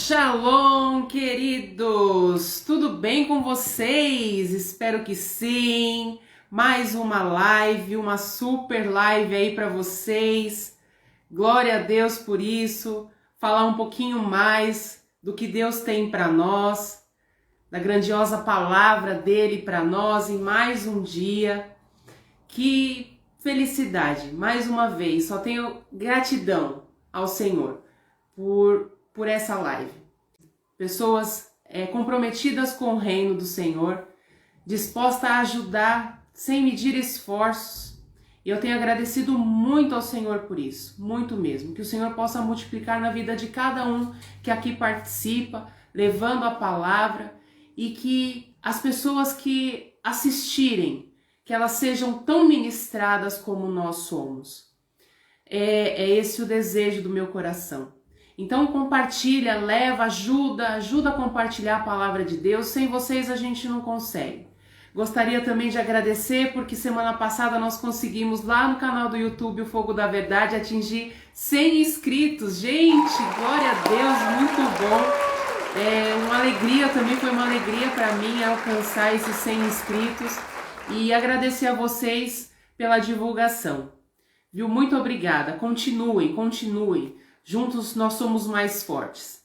Shalom, queridos! Tudo bem com vocês? Espero que sim. Mais uma live, uma super live aí para vocês. Glória a Deus por isso. Falar um pouquinho mais do que Deus tem para nós, da grandiosa palavra dele para nós em mais um dia. Que felicidade! Mais uma vez, só tenho gratidão ao Senhor por essa live. Pessoas comprometidas com o reino do Senhor, dispostas a ajudar sem medir esforços. E eu tenho agradecido muito ao Senhor por isso, muito mesmo. Que o Senhor possa multiplicar na vida de cada um que aqui participa, levando a palavra, e que as pessoas que assistirem, que elas sejam tão ministradas como nós somos. É esse o desejo do meu coração. Então compartilha, leva, ajuda a compartilhar a palavra de Deus. Sem vocês a gente não consegue. Gostaria também de agradecer porque semana passada nós conseguimos lá no canal do YouTube, o Fogo da Verdade, atingir 100 inscritos. Gente, glória a Deus, muito bom. Uma alegria também, foi uma alegria para mim alcançar esses 100 inscritos. E agradecer a vocês pela divulgação. Viu? Muito obrigada. Continuem. Juntos nós somos mais fortes.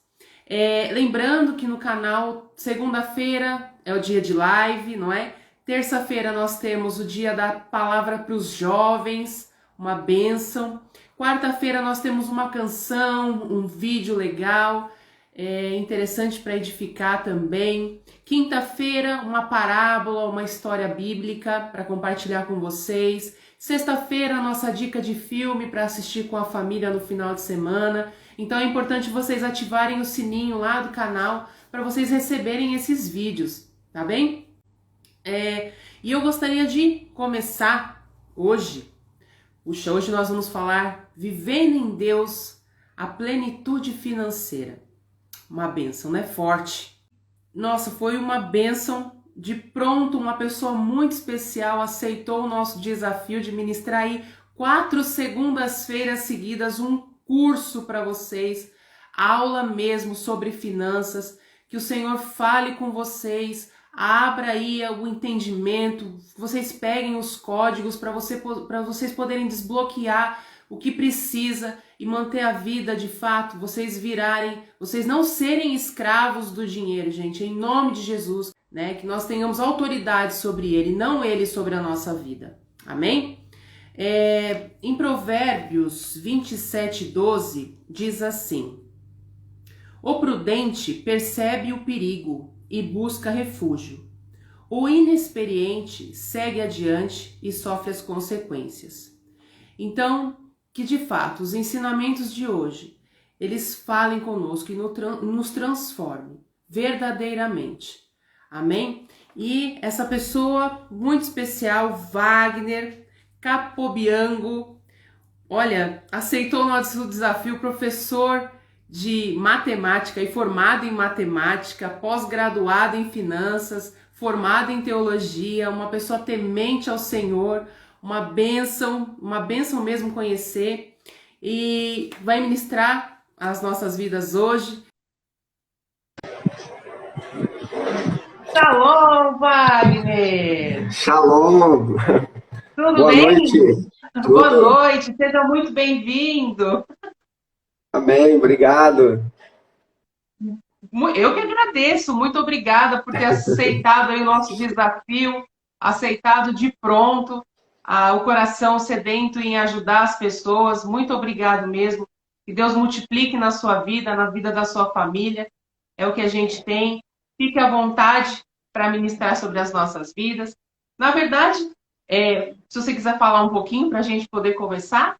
Lembrando que no canal, segunda-feira é o dia de live, não é? Terça-feira nós temos o dia da palavra para os jovens, uma bênção. Quarta-feira nós temos uma canção, um vídeo legal, interessante para edificar também. Quinta-feira, uma parábola, uma história bíblica para compartilhar com vocês. Sexta-feira, nossa dica de filme para assistir com a família no final de semana. Então é importante vocês ativarem o sininho lá do canal para vocês receberem esses vídeos, tá bem? E eu gostaria de começar hoje. Hoje nós vamos falar vivendo em Deus a plenitude financeira. Uma bênção, né? Forte. Nossa, foi uma bênção. De pronto, uma pessoa muito especial aceitou o nosso desafio de ministrar aí 4 segundas-feiras seguidas um curso para vocês, aula mesmo sobre finanças, que o Senhor fale com vocês, abra aí o entendimento, vocês peguem os códigos para vocês poderem desbloquear o que precisa e manter a vida de fato, vocês não serem escravos do dinheiro, gente, em nome de Jesus. Que nós tenhamos autoridade sobre ele, não ele sobre a nossa vida. Amém? Em Provérbios 27:12 diz assim: o prudente percebe o perigo e busca refúgio. O inexperiente segue adiante e sofre as consequências. Então, que de fato os ensinamentos de hoje, eles falem conosco e nos transformem verdadeiramente. Amém? E essa pessoa muito especial, Wagner Capobianco, olha, aceitou o nosso desafio, professor de matemática e formado em matemática, pós-graduado em finanças, formado em teologia, uma pessoa temente ao Senhor, uma bênção mesmo conhecer, e vai ministrar as nossas vidas hoje. Shalom, Wagner! Shalom! Tudo Boa bem? Noite. Boa noite, seja muito bem-vindo. Amém, obrigado. Eu que agradeço, muito obrigada por ter aceitado aí o nosso desafio, aceitado de pronto, o coração sedento em ajudar as pessoas. Muito obrigado mesmo. Que Deus multiplique na sua vida, na vida da sua família. É o que a gente tem. Fique à vontade para ministrar sobre as nossas vidas. Na verdade, se você quiser falar um pouquinho para a gente poder conversar.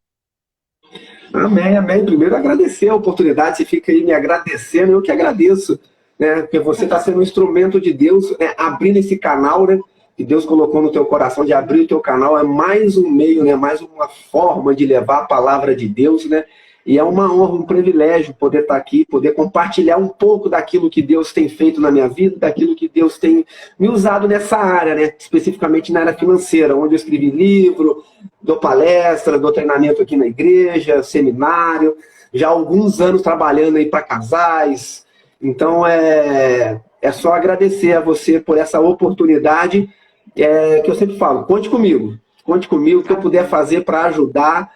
Amém. Primeiro agradecer a oportunidade, você fica aí me agradecendo, eu que agradeço, né? Porque você está sendo um instrumento de Deus, né? Abrindo esse canal, né? Que Deus colocou no teu coração de abrir o teu canal, é mais um meio, né? Mais uma forma de levar a palavra de Deus, né? E é uma honra, um privilégio poder estar aqui, poder compartilhar um pouco daquilo que Deus tem feito na minha vida, daquilo que Deus tem me usado nessa área, né? Especificamente na área financeira, onde eu escrevi livro, dou palestra, dou treinamento aqui na igreja, seminário, já há alguns anos trabalhando aí para casais, Então, é só agradecer a você por essa oportunidade, que eu sempre falo, conte comigo, o que eu puder fazer para ajudar,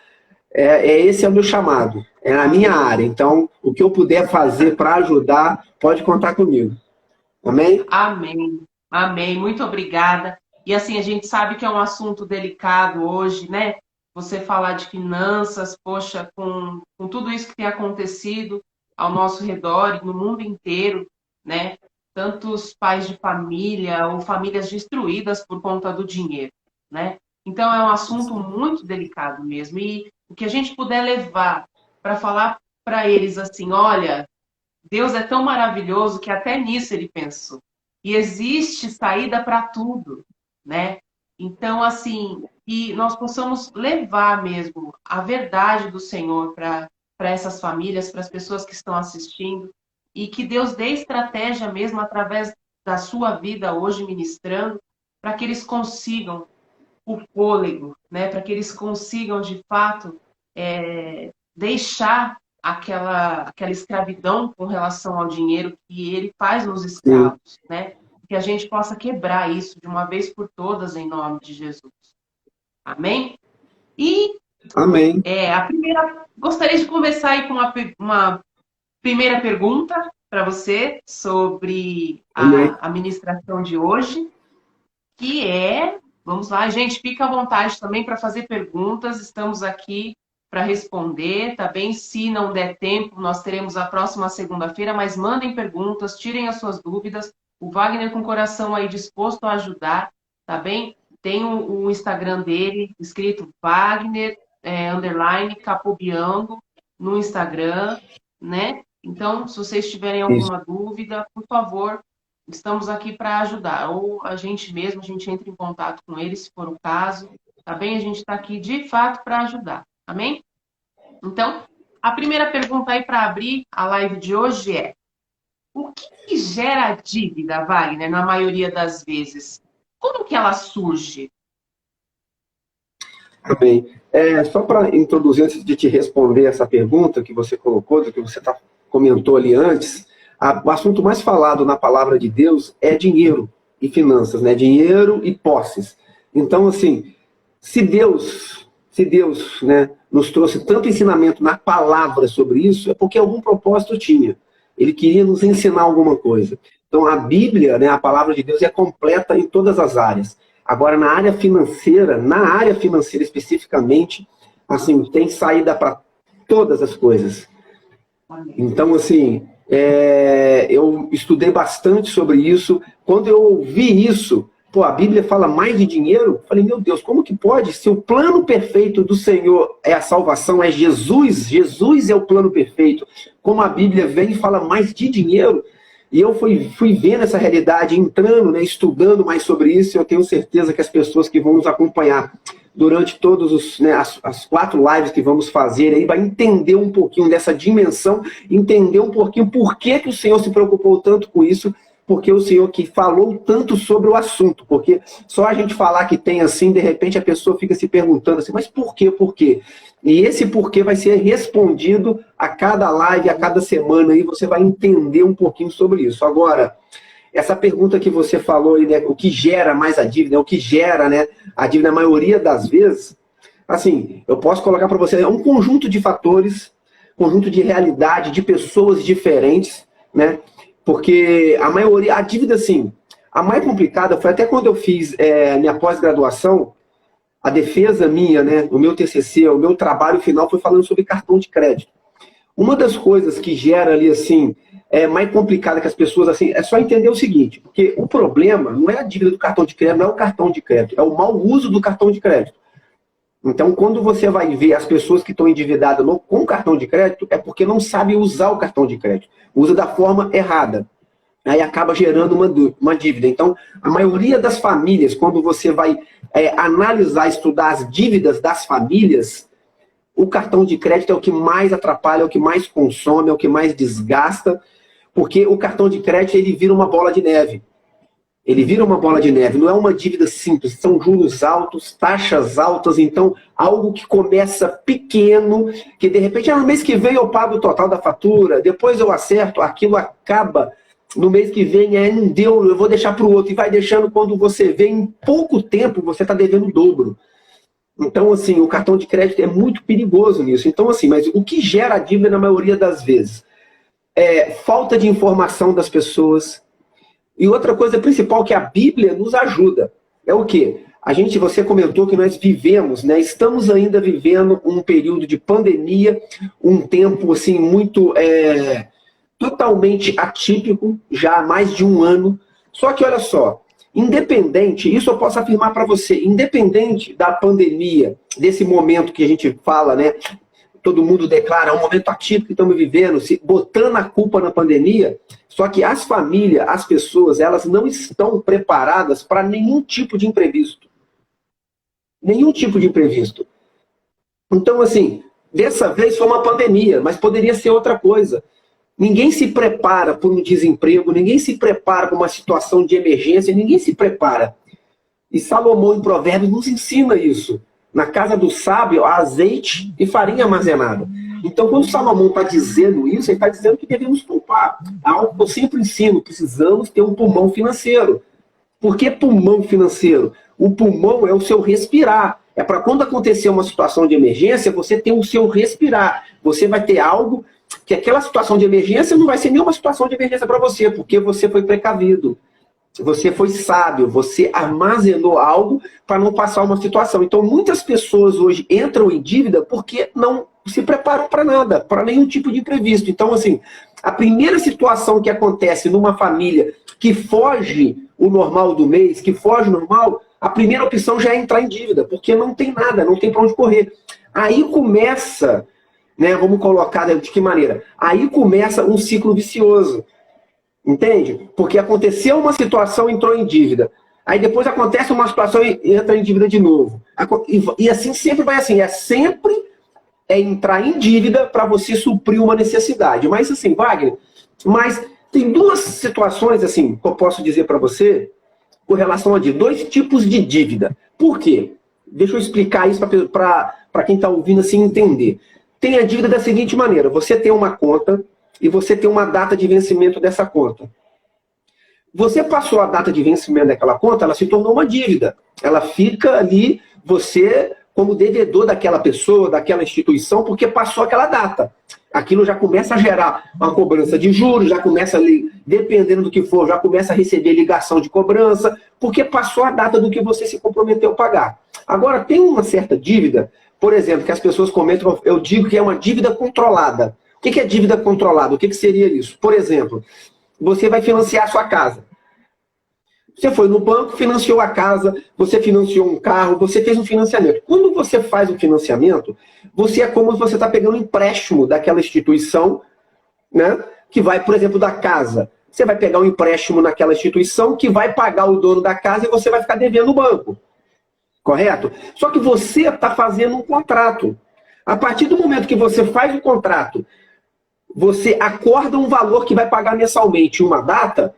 esse é o meu chamado, é a minha área. Então, o que eu puder fazer para ajudar, pode contar comigo. Amém? Amém. Amém. Muito obrigada. E assim, a gente sabe que é um assunto delicado hoje, né? Você falar de finanças, poxa, com tudo isso que tem acontecido ao nosso redor e no mundo inteiro, né? Tantos pais de família ou famílias destruídas por conta do dinheiro, né? Então é um assunto muito delicado mesmo. E o que a gente puder levar para falar para eles assim, olha, Deus é tão maravilhoso que até nisso ele pensou. E existe saída para tudo, né? Então, assim, que nós possamos levar mesmo a verdade do Senhor para essas famílias, para as pessoas que estão assistindo, e que Deus dê estratégia mesmo através da sua vida hoje ministrando, para que eles consigam o fôlego, né? Para que eles consigam, de fato, deixar aquela escravidão com relação ao dinheiro que ele faz nos Sim. escravos, né? Que a gente possa quebrar isso de uma vez por todas em nome de Jesus. Amém? E Amém. gostaria de começar aí com uma primeira pergunta para você sobre Amém. a ministração de hoje, que vamos lá, gente, fica à vontade também para fazer perguntas, estamos aqui para responder, tá bem? Se não der tempo, nós teremos a próxima segunda-feira, mas mandem perguntas, tirem as suas dúvidas, o Wagner com o coração aí disposto a ajudar, tá bem? Tem o Instagram dele, escrito Wagner, _Capobianco, no Instagram, né? Então, se vocês tiverem Isso. alguma dúvida, por favor, estamos aqui para ajudar. Ou a gente entra em contato com eles, se for o caso. Tá bem? A gente está aqui, de fato, para ajudar. Amém? Então, a primeira pergunta aí para abrir a live de hoje é: o que gera dívida, Wagner, na maioria das vezes? Como que ela surge? Amém. Só para introduzir, antes de te responder essa pergunta que você colocou, do que você comentou ali antes, o assunto mais falado na palavra de Deus é dinheiro e finanças, né? Dinheiro e posses. Então, assim, se Deus, né, nos trouxe tanto ensinamento na palavra sobre isso, é porque algum propósito tinha. Ele queria nos ensinar alguma coisa. Então, a Bíblia, né, a palavra de Deus, é completa em todas as áreas. Agora, na área financeira especificamente, assim, tem saída para todas as coisas. Então, assim, eu estudei bastante sobre isso. Quando eu ouvi isso, a Bíblia fala mais de dinheiro, falei, meu Deus, como que pode? Se o plano perfeito do Senhor é a salvação, é Jesus é o plano perfeito. Como a Bíblia vem e fala mais de dinheiro, e eu fui vendo essa realidade, entrando, né, estudando mais sobre isso, e eu tenho certeza que as pessoas que vão nos acompanhar durante todos as 4 lives que vamos fazer aí, vai entender um pouquinho dessa dimensão, entender um pouquinho por que o Senhor se preocupou tanto com isso, porque o Senhor que falou tanto sobre o assunto, porque só a gente falar que tem assim, de repente a pessoa fica se perguntando assim, mas por quê, por quê? E esse porquê vai ser respondido a cada live, a cada semana, e você vai entender um pouquinho sobre isso. Agora, essa pergunta que você falou aí, né, o que gera mais a dívida, o que gera, né, a dívida, a maioria das vezes, assim, eu posso colocar para você, é um conjunto de fatores, conjunto de realidade, de pessoas diferentes, né, porque a dívida, assim, a mais complicada foi até quando eu fiz minha pós-graduação, a defesa minha, né, o meu TCC, o meu trabalho final foi falando sobre cartão de crédito. Uma das coisas que gera ali, assim, mais complicada que as pessoas, assim, é só entender o seguinte, porque o problema não é a dívida do cartão de crédito, não é o cartão de crédito, é o mau uso do cartão de crédito. Então, quando você vai ver as pessoas que estão endividadas com cartão de crédito, é porque não sabem usar o cartão de crédito. Usa da forma errada. Aí acaba gerando uma dívida. Então, a maioria das famílias, quando você vai analisar, estudar as dívidas das famílias, o cartão de crédito é o que mais atrapalha, é o que mais consome, é o que mais desgasta, porque o cartão de crédito ele vira uma bola de neve. Ele vira uma bola de neve, não é uma dívida simples, são juros altos, taxas altas, então algo que começa pequeno, que de repente no mês que vem eu pago o total da fatura, depois eu acerto, aquilo acaba, no mês que vem não deu, eu vou deixar para o outro, e vai deixando, quando você vê, em pouco tempo você está devendo o dobro. Então, assim, o cartão de crédito é muito perigoso nisso. Então, assim, mas o que gera a dívida na maioria das vezes? É falta de informação das pessoas. E outra coisa principal que a Bíblia nos ajuda é o quê? Você comentou que nós vivemos, né? Estamos ainda vivendo um período de pandemia, um tempo assim muito totalmente atípico, já há mais de um ano. Só que olha só, independente, isso eu posso afirmar para você, independente da pandemia, desse momento que a gente fala, né? Todo mundo declara, é um momento atípico que estamos vivendo, botando a culpa na pandemia, só que as famílias, as pessoas, elas não estão preparadas para nenhum tipo de imprevisto. Nenhum tipo de imprevisto. Então, assim, dessa vez foi uma pandemia, mas poderia ser outra coisa. Ninguém se prepara para um desemprego, ninguém se prepara para uma situação de emergência, ninguém se prepara. E Salomão, em Provérbios, nos ensina isso. Na casa do sábio, há azeite e farinha armazenada. Então, quando Salomão está dizendo isso, ele está dizendo que devemos poupar. Algo que eu sempre ensino, precisamos ter um pulmão financeiro. Por que pulmão financeiro? O pulmão é o seu respirar. É para quando acontecer uma situação de emergência, você ter o seu respirar. Você vai ter algo que aquela situação de emergência não vai ser nenhuma situação de emergência para você, porque você foi precavido. Você foi sábio, você armazenou algo para não passar uma situação. Então, muitas pessoas hoje entram em dívida porque não se preparam para nada, para nenhum tipo de imprevisto. Então, assim, a primeira situação que acontece numa família que foge o normal do mês, que foge o normal, a primeira opção já é entrar em dívida, porque não tem nada, não tem para onde correr. Aí começa, né, vamos colocar de que maneira? Aí começa um ciclo vicioso. Entende? Porque aconteceu uma situação, entrou em dívida. Aí depois acontece uma situação e entra em dívida de novo. E assim sempre vai assim. Sempre entrar em dívida para você suprir uma necessidade. Mas assim, Wagner, mas tem duas situações assim que eu posso dizer para você com relação a dívida. Dois tipos de dívida. Por quê? Deixa eu explicar isso para quem está ouvindo assim entender. Tem a dívida da seguinte maneira. Você tem uma conta e você tem uma data de vencimento dessa conta. Você passou a data de vencimento daquela conta, ela se tornou uma dívida. Ela fica ali, você como devedor daquela pessoa, daquela instituição, porque passou aquela data. Aquilo já começa a gerar uma cobrança de juros, já começa, dependendo do que for, já começa a receber ligação de cobrança, porque passou a data do que você se comprometeu a pagar. Agora, tem uma certa dívida, por exemplo, que as pessoas comentam, eu digo que é uma dívida controlada. O que é dívida controlada? O que seria isso? Por exemplo, você vai financiar a sua casa. Você foi no banco, financiou a casa, você financiou um carro, você fez um financiamento. Quando você faz um financiamento, você é como se você está pegando um empréstimo daquela instituição, né, que vai, por exemplo, da casa. Você vai pegar um empréstimo naquela instituição que vai pagar o dono da casa e você vai ficar devendo o banco. Correto? Só que você está fazendo um contrato. A partir do momento que você faz o contrato, você acorda um valor que vai pagar mensalmente uma data,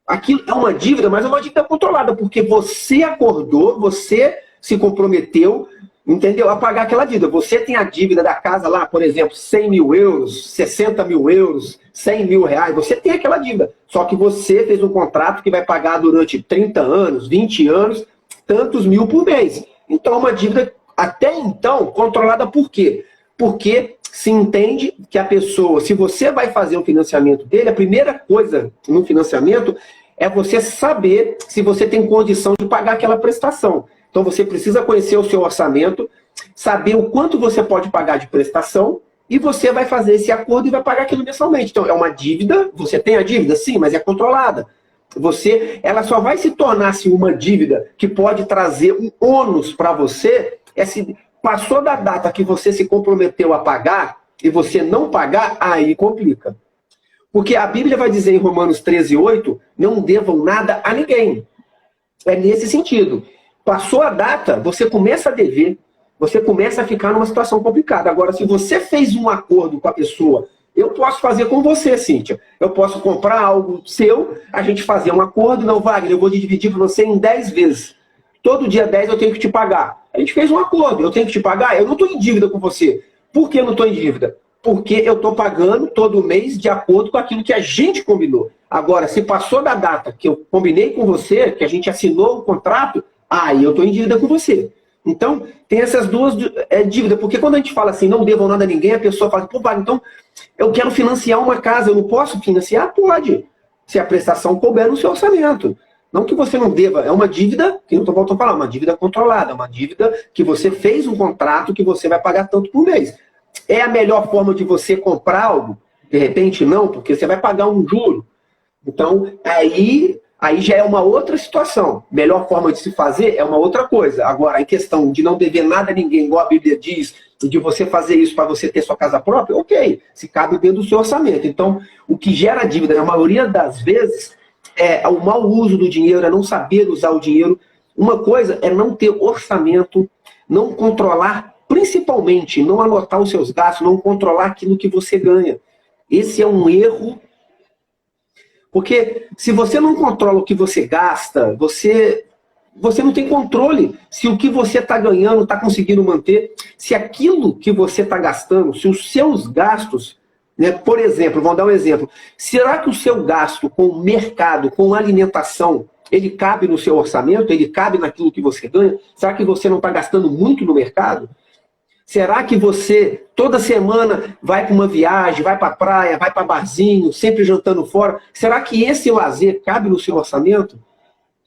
aquilo é uma dívida, mas é uma dívida controlada, porque você acordou, você se comprometeu, entendeu? A pagar aquela dívida. Você tem a dívida da casa lá, por exemplo, 100 mil euros, 60 mil euros, 100 mil reais, você tem aquela dívida. Só que você fez um contrato que vai pagar durante 30 anos, 20 anos, tantos mil por mês. Então é uma dívida, até então, controlada por quê? Porque se entende que a pessoa, se você vai fazer um financiamento dele, a primeira coisa no financiamento é você saber se você tem condição de pagar aquela prestação. Então você precisa conhecer o seu orçamento, saber o quanto você pode pagar de prestação e você vai fazer esse acordo e vai pagar aquilo mensalmente. Então é uma dívida, você tem a dívida? Sim, mas é controlada. Ela só vai se tornar assim, uma dívida que pode trazer um ônus para você, se passou da data que você se comprometeu a pagar e você não pagar, aí complica. Porque a Bíblia vai dizer em Romanos 13:8, não devam nada a ninguém. É nesse sentido. Passou a data, você começa a dever, você começa a ficar numa situação complicada. Agora, se você fez um acordo com a pessoa, eu posso fazer com você, Cíntia. Eu posso comprar algo seu, a gente fazer um acordo, não, Wagner, eu vou dividir para você em 10 vezes. Todo dia 10 eu tenho que te pagar. A gente fez um acordo, eu tenho que te pagar, eu não estou em dívida com você. Por que eu não estou em dívida? Porque eu estou pagando todo mês de acordo com aquilo que a gente combinou. Agora, se passou da data que eu combinei com você, que a gente assinou o contrato, aí eu estou em dívida com você. Então, tem essas duas dívidas. Porque quando a gente fala assim, não devam nada a ninguém, a pessoa fala, pô, Wagner, então eu quero financiar uma casa, eu não posso financiar? Pode. Se a prestação couber no seu orçamento. Não que você não deva, é uma dívida, que eu estou voltando a falar, uma dívida controlada, uma dívida que você fez um contrato que você vai pagar tanto por mês. É a melhor forma de você comprar algo? De repente não, porque você vai pagar um juro. Então, aí já é uma outra situação. Melhor forma de se fazer é uma outra coisa. Agora, em questão de não dever nada a ninguém, igual a Bíblia diz, e de você fazer isso para você ter sua casa própria, ok, se cabe dentro do seu orçamento. Então, o que gera dívida, na maioria das vezes, é o mau uso do dinheiro, é não saber usar o dinheiro. Uma coisa é não ter orçamento, não controlar, principalmente, não anotar os seus gastos, não controlar aquilo que você ganha. Esse é um erro. Porque se você não controla o que você gasta, você não tem controle se o que você está ganhando está conseguindo manter, se aquilo que você está gastando, se os seus gastos, né, por exemplo, vamos dar um exemplo, será que o seu gasto com o mercado, com alimentação, ele cabe no seu orçamento, ele cabe naquilo que você ganha? Será que você não está gastando muito no mercado? Será que você, toda semana, vai para uma viagem, vai para a praia, vai para barzinho, sempre jantando fora? Será que esse lazer cabe no seu orçamento?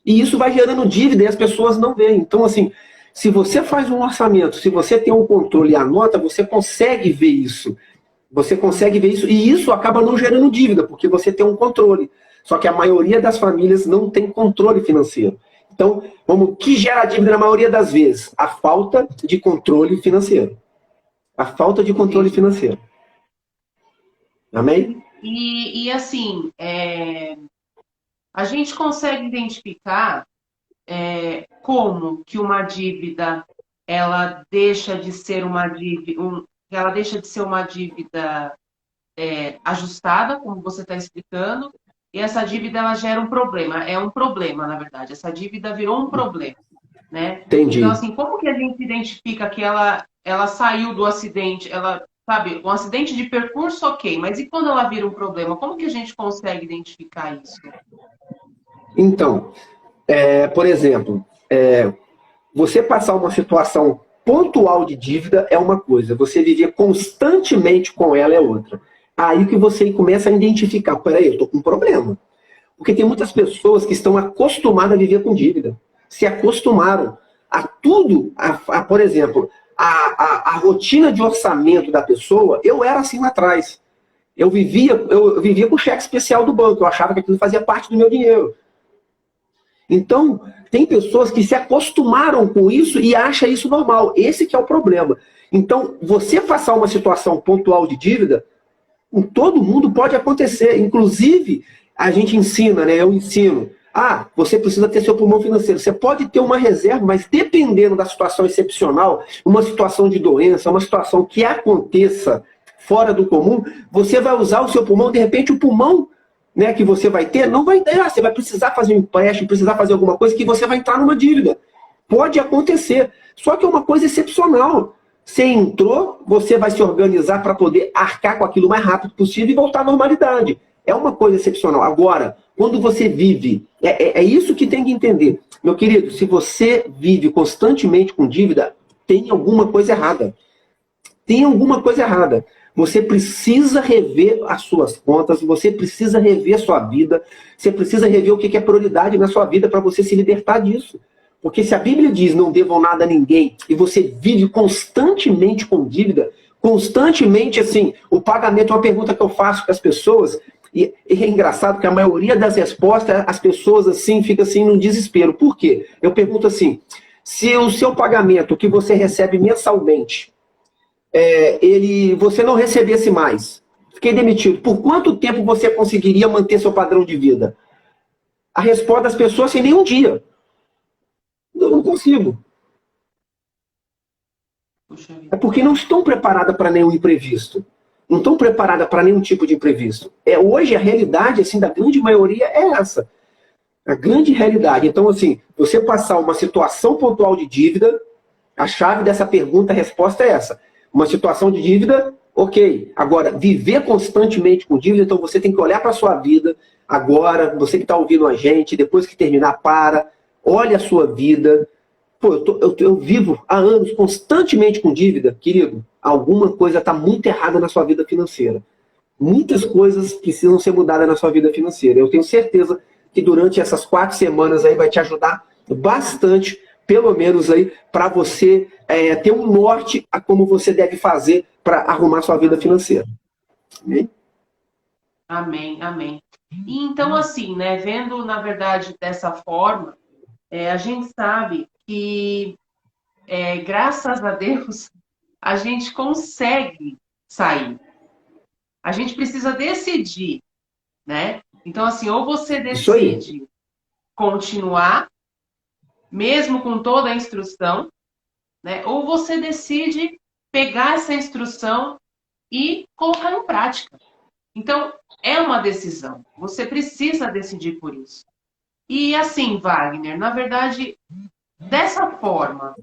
E isso vai gerando dívida e as pessoas não veem. Então, assim, se você faz um orçamento, se você tem um controle e anota, você consegue ver isso. Você consegue ver isso. E isso acaba não gerando dívida, porque você tem um controle. Só que a maioria das famílias não tem controle financeiro. Então, o que gera dívida na maioria das vezes? A falta de controle financeiro. A falta de controle financeiro. Amém? E assim, a gente consegue identificar como que uma dívida ela deixa de ser uma dívida, ela deixa de ser uma dívida ajustada, como você está explicando, e essa dívida ela gera um problema. É um problema, na verdade. Essa dívida virou um problema, né? Entendi. Então, assim, como que a gente identifica que ela saiu do acidente, sabe, um acidente de percurso, ok, mas e quando ela vira um problema? Como que a gente consegue identificar isso? Então, por exemplo, você passar uma situação pontual de dívida é uma coisa, você viver constantemente com ela é outra. Aí que você começa a identificar, peraí, eu estou com um problema. Porque tem muitas pessoas que estão acostumadas a viver com dívida. Se acostumaram a tudo, por exemplo, a rotina de orçamento da pessoa, eu era assim lá atrás. Eu vivia com o cheque especial do banco, eu achava que aquilo fazia parte do meu dinheiro. Então, tem pessoas que se acostumaram com isso e acham isso normal. Esse que é o problema. Então, você passar uma situação pontual de dívida, com todo mundo pode acontecer. Inclusive, a gente ensina, né? Eu ensino. Você precisa ter seu pulmão financeiro. Você pode ter uma reserva, mas dependendo da situação excepcional, uma situação de doença, uma situação que aconteça fora do comum, você vai usar o seu pulmão, de repente o pulmão, né, que você vai ter, não vai dar. Você vai precisar fazer um empréstimo, precisar fazer alguma coisa que você vai entrar numa dívida. Pode acontecer. Só que é uma coisa excepcional. Você entrou, você vai se organizar para poder arcar com aquilo o mais rápido possível e voltar à normalidade. É uma coisa excepcional. Agora, quando você vive, é isso que tem que entender. Meu querido, se você vive constantemente com dívida, tem alguma coisa errada. Tem alguma coisa errada. Você precisa rever as suas contas, você precisa rever a sua vida, você precisa rever o que é prioridade na sua vida para você se libertar disso. Porque se a Bíblia diz não devam nada a ninguém e você vive constantemente com dívida, constantemente assim, o pagamento é uma pergunta que eu faço para as pessoas e é engraçado que a maioria das respostas as pessoas assim ficam assim no desespero. Por quê? Eu pergunto assim, se o seu pagamento que você recebe mensalmente, você não recebesse mais, fiquei demitido, por quanto tempo você conseguiria manter seu padrão de vida? A resposta das pessoas é nem um dia. Eu não consigo. É porque não estão preparadas para nenhum imprevisto. não estão preparadas para nenhum tipo de imprevisto. Hoje a realidade assim, da grande maioria é essa. A grande realidade. Então, assim, você passar uma situação pontual de dívida, a chave dessa pergunta, a resposta é essa. Uma situação de dívida, ok. Agora, viver constantemente com dívida, então você tem que olhar para a sua vida agora, você que está ouvindo a gente, depois que terminar, olha a sua vida. Pô, eu vivo há anos constantemente com dívida, querido. Alguma coisa está muito errada na sua vida financeira. Muitas coisas precisam ser mudadas na sua vida financeira. Eu tenho certeza que durante essas 4 semanas aí vai te ajudar bastante, pelo menos aí, para você ter um norte a como você deve fazer para arrumar sua vida financeira. Amém? Amém, amém. E então, assim, né, vendo, na verdade, dessa forma, a gente sabe que, graças a Deus, a gente consegue sair. A gente precisa decidir, né? Então, assim, ou você decide continuar, mesmo com toda a instrução, né? Ou você decide pegar essa instrução e colocar em prática. Então, é uma decisão. Você precisa decidir por isso. E assim, Wagner, na verdade, dessa forma,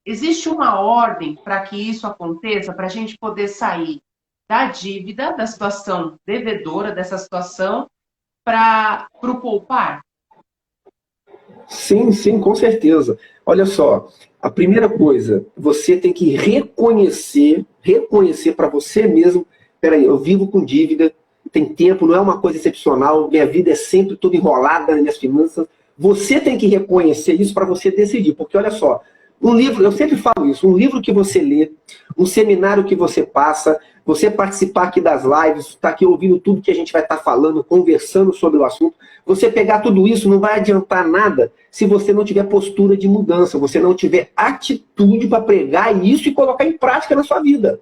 existe uma ordem para que isso aconteça, para a gente poder sair da dívida, da situação devedora, dessa situação, para o poupar? Sim, sim, com certeza. Olha só, a primeira coisa, você tem que reconhecer para você mesmo, peraí, eu vivo com dívida, tem tempo, não é uma coisa excepcional, minha vida é sempre toda enrolada nas minhas finanças. Você tem que reconhecer isso para você decidir, porque olha só, um livro, eu sempre falo isso, um livro que você lê, um seminário que você passa, você participar aqui das lives, estar aqui ouvindo tudo que a gente vai estar falando, conversando sobre o assunto, você pegar tudo isso não vai adiantar nada se você não tiver postura de mudança, você não tiver atitude para pregar isso e colocar em prática na sua vida.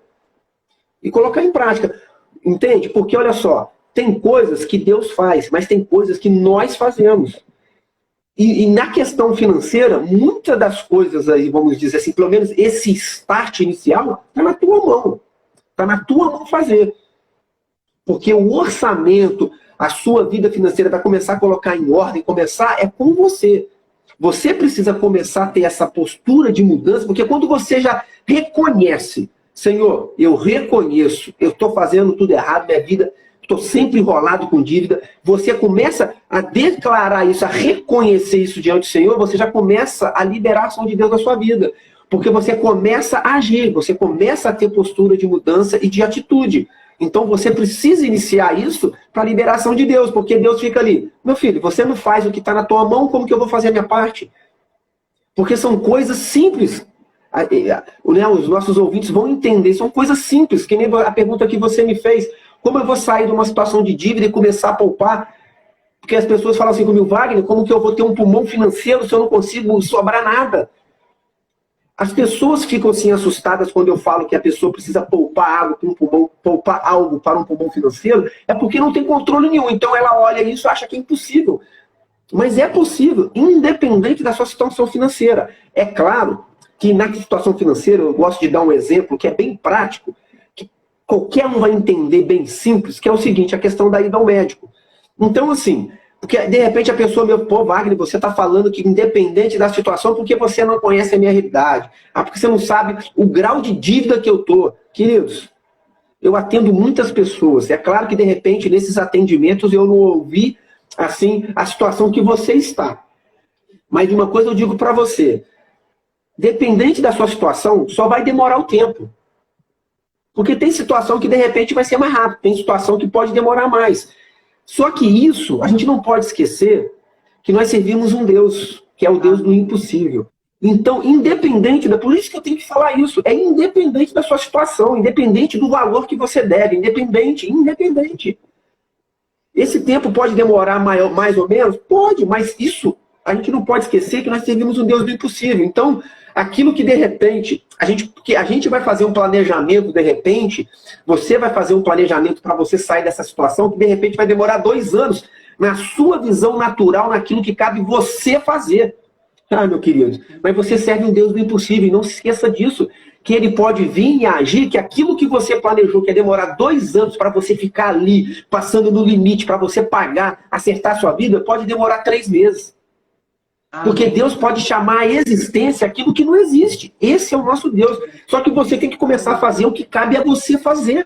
E colocar em prática. Entende? Porque olha só, tem coisas que Deus faz, mas tem coisas que nós fazemos. E na questão financeira, muitas das coisas aí, vamos dizer assim, pelo menos esse start inicial, está na tua mão. Está na tua mão fazer. Porque o orçamento, a sua vida financeira vai começar a colocar em ordem, começar com você. Você precisa começar a ter essa postura de mudança, porque quando você já reconhece, Senhor, eu reconheço, eu estou fazendo tudo errado, minha vida, estou sempre enrolado com dívida. Você começa a declarar isso, a reconhecer isso diante do Senhor, você já começa a liberar a ação de Deus na sua vida. Porque você começa a agir, você começa a ter postura de mudança e de atitude. Então você precisa iniciar isso para a liberação de Deus, porque Deus fica ali, meu filho, você não faz o que está na tua mão, como que eu vou fazer a minha parte? Porque são coisas simples. Os nossos ouvintes vão entender, são coisas simples, que nem a pergunta que você me fez. Como eu vou sair de uma situação de dívida e começar a poupar? Porque as pessoas falam assim comigo, Wagner, como que eu vou ter um pulmão financeiro se eu não consigo sobrar nada? As pessoas ficam assim assustadas quando eu falo que a pessoa precisa poupar algo para um pulmão, poupar algo para um pulmão financeiro, é porque não tem controle nenhum. Então ela olha isso e acha que é impossível. Mas é possível, independente da sua situação financeira. É claro que na situação financeira, eu gosto de dar um exemplo que é bem prático, que qualquer um vai entender bem simples, que é o seguinte, a questão da ida ao médico. Então, assim, porque de repente a pessoa, pô, Wagner, você está falando que independente da situação, porque você não conhece a minha realidade. Porque você não sabe o grau de dívida que eu tô. Queridos, eu atendo muitas pessoas. É claro que de repente nesses atendimentos eu não ouvi assim a situação que você está. Mas uma coisa eu digo para você, dependente da sua situação, só vai demorar o tempo. Porque tem situação que de repente vai ser mais rápido, tem situação que pode demorar mais. Só que isso, a gente não pode esquecer que nós servimos um Deus, que é o Deus do impossível. Então, independente, por isso que eu tenho que falar isso, é independente da sua situação, independente do valor que você deve, independente. Esse tempo pode demorar mais ou menos? Pode, mas isso, a gente não pode esquecer que nós servimos um Deus do impossível. Então, aquilo que de repente, a gente vai fazer um planejamento, de repente, você vai fazer um planejamento para você sair dessa situação, que de repente vai demorar 2 anos, na sua visão natural, naquilo que cabe você fazer. Tá, meu querido? Mas você serve um Deus do impossível, e não se esqueça disso, que ele pode vir e agir, que aquilo que você planejou, que é demorar 2 anos para você ficar ali, passando no limite, para você pagar, acertar a sua vida, pode demorar 3 meses. Porque Amém. Deus pode chamar à existência aquilo que não existe. Esse é o nosso Deus. Só que você tem que começar a fazer o que cabe a você fazer.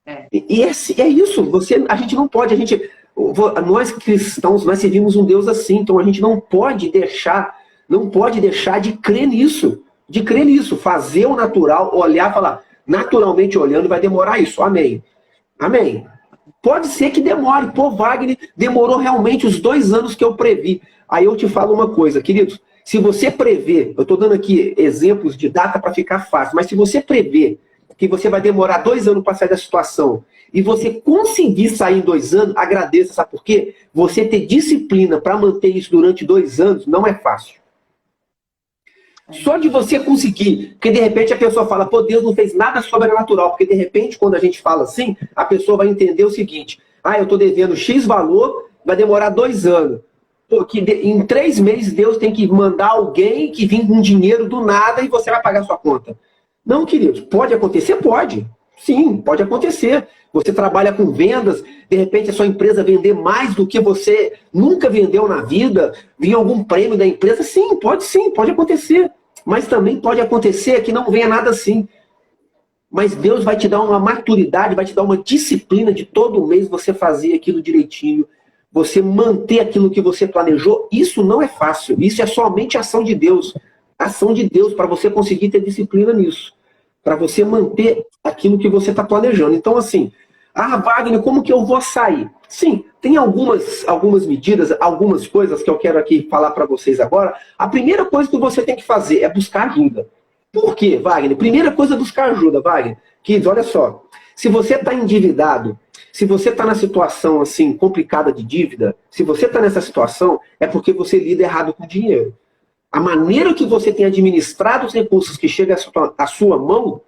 É, E é isso. A gente não pode, nós cristãos, nós servimos um Deus assim. Então a gente não pode deixar de crer nisso. De crer nisso. Fazer o natural, olhar, falar, naturalmente olhando, vai demorar isso. Amém. Amém. Pode ser que demore. Pô, Wagner, demorou realmente os 2 anos que eu previ. Aí eu te falo uma coisa, queridos. Se você prever, eu estou dando aqui exemplos de data para ficar fácil, mas se você prever que você vai demorar 2 anos para sair da situação e você conseguir sair em 2 anos, agradeça, sabe por quê? Você ter disciplina para manter isso durante 2 anos não é fácil. Só de você conseguir, porque de repente a pessoa fala, pô, Deus não fez nada sobrenatural, porque de repente quando a gente fala assim, a pessoa vai entender o seguinte, eu estou devendo X valor, vai demorar 2 anos. Pô, em 3 meses Deus tem que mandar alguém que vem com dinheiro do nada e você vai pagar a sua conta. Não, queridos, pode acontecer? Pode. Sim, pode acontecer. Você trabalha com vendas, de repente a sua empresa vender mais do que você nunca vendeu na vida, vir algum prêmio da empresa, sim, pode acontecer. Mas também pode acontecer que não venha nada assim. Mas Deus vai te dar uma maturidade, vai te dar uma disciplina de todo mês você fazer aquilo direitinho, você manter aquilo que você planejou. Isso não é fácil, isso é somente ação de Deus. Ação de Deus para você conseguir ter disciplina nisso. Para você manter aquilo que você está planejando. Então, assim, Wagner, como que eu vou sair? Sim, tem algumas medidas, algumas coisas que eu quero aqui falar para vocês agora. A primeira coisa que você tem que fazer é buscar ajuda. Por quê, Wagner? Primeira coisa é buscar ajuda, Wagner. Kids, olha só. Se você está endividado, se você está na situação assim complicada de dívida, se você está nessa situação, é porque você lida errado com o dinheiro. A maneira que você tem administrado os recursos que chegam à sua mão